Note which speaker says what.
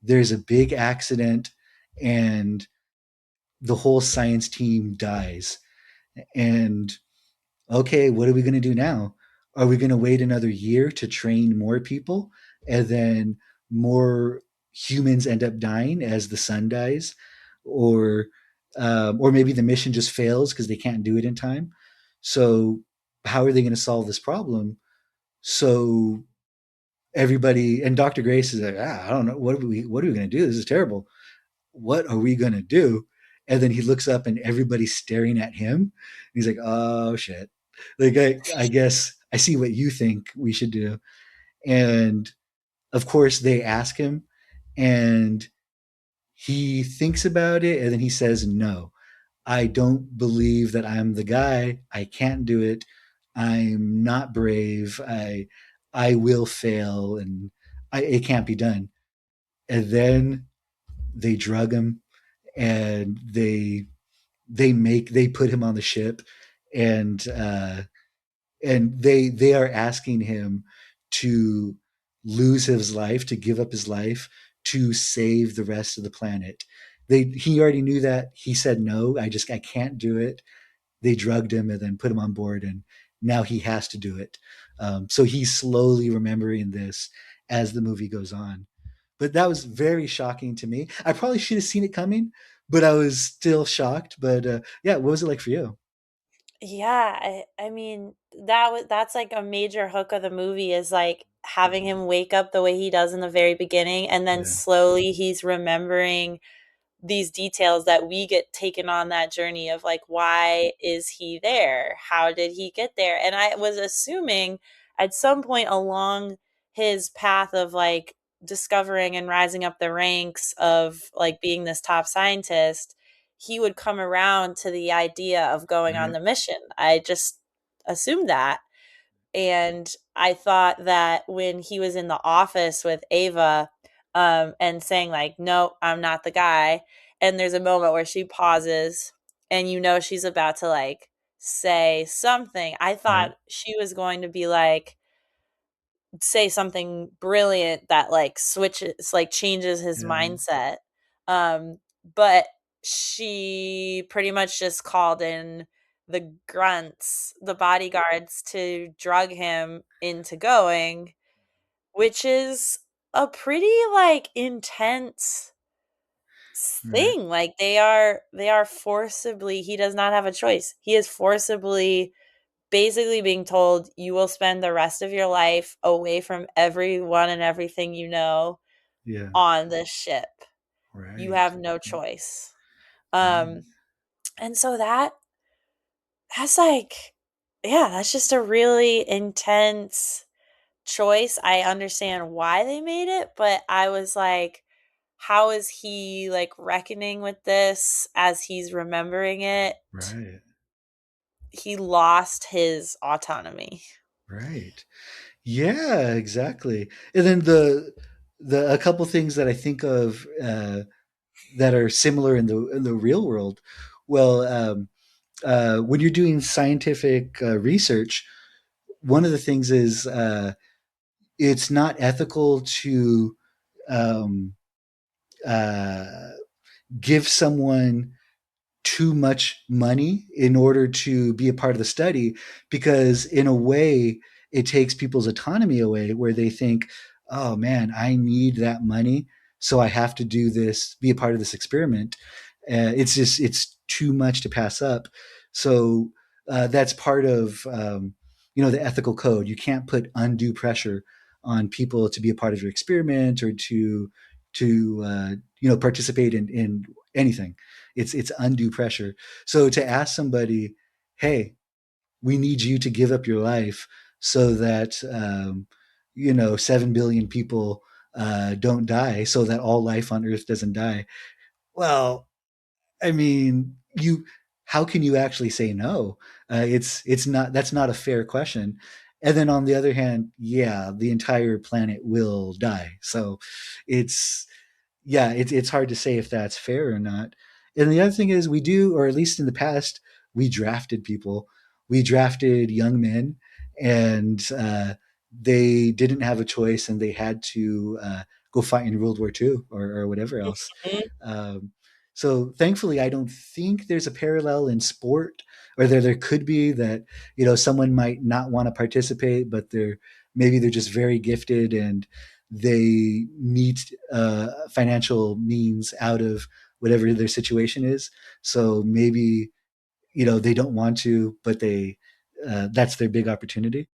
Speaker 1: there's a big accident and the whole science team dies. And okay, what are we going to do now? Are we going to wait another year to train more people and then more humans end up dying as the sun dies? Or maybe the mission just fails because they can't do it in time. So how are they going to solve this problem? So everybody and Dr. Grace is like, I don't know, what are we going to do? This is terrible. What are we going to do? And then he looks up and everybody's staring at him. He's like, oh shit. Like, I guess I see what you think we should do. And of course, they ask him, and he thinks about it, and then he says, no, I don't believe that I'm the guy. I can't do it. I'm not brave. I will fail, and it can't be done. And then they drug him, and they put him on the ship, and they are asking him to lose his life, to give up his life to save the rest of the planet. He already knew that. He said no. I can't do it. They drugged him and then put him on board, and now he has to do it. So he's slowly remembering this as the movie goes on. But that was very shocking to me. I probably should have seen it coming, but I was still shocked. But yeah, what was it like for you?
Speaker 2: Yeah, I mean, that's like a major hook of the movie is like having him wake up the way he does in the very beginning, and then
Speaker 1: Yeah.
Speaker 2: slowly he's remembering these details that we get taken on that journey of like, why is he there? How did he get there? And I was assuming at some point along his path of like discovering and rising up the ranks of like being this top scientist, he would come around to the idea of going on
Speaker 1: Right.
Speaker 2: the mission. I just assumed that. And I thought that when he was in the office with Ava, and saying like, "No, I'm not the guy," and there's a moment where she pauses, and you know she's about to like say something. I
Speaker 1: Right.
Speaker 2: thought she was going to be like say something brilliant that like switches, like changes his
Speaker 1: Yeah.
Speaker 2: mindset. Um, but she pretty much just called in the grunts, the bodyguards, to drug him into going, which is a pretty like intense
Speaker 1: Right.
Speaker 2: thing. Like they are forcibly, he does not have a choice. He is forcibly basically being told you will spend the rest of your life away from everyone and everything you know
Speaker 1: Yeah.
Speaker 2: on this ship. You
Speaker 1: Right.
Speaker 2: have no choice.
Speaker 1: Right.
Speaker 2: Um and so that's like, yeah, that's just a really intense choice. I understand why they made it, but I was like, how is he like reckoning with this as he's remembering it?
Speaker 1: Right.
Speaker 2: He lost his autonomy.
Speaker 1: Right. Yeah, exactly. And then the a couple things that I think of that are similar in the real world. Well, when you're doing scientific research, one of the things is it's not ethical to um, uh, give someone too much money in order to be a part of the study, because in a way it takes people's autonomy away, where they think, oh man, I need that money, so I have to do this, be a part of this experiment. It's too much to pass up. So that's part of the ethical code. You can't put undue pressure on people to be a part of your experiment or to participate in anything. It's undue pressure. So to ask somebody, hey, we need you to give up your life so that 7 billion people don't die, so that all life on Earth doesn't die. Well, I mean, you how can you actually say no? It's not That's not a fair question. And then on the other hand, yeah, the entire planet will die. So it's it's hard to say if that's fair or not. And the other thing is, we do, or at least in the past, we drafted people. We drafted young men, and they didn't have a choice, and they had to go fight in World War II or whatever else.
Speaker 2: Mhm.
Speaker 1: Um, so thankfully, I don't think there's a parallel in sport, or there could be that someone might not want to participate, but they're just very gifted and they need financial means out of whatever their situation is. So maybe they don't want to, but they that's their big opportunity.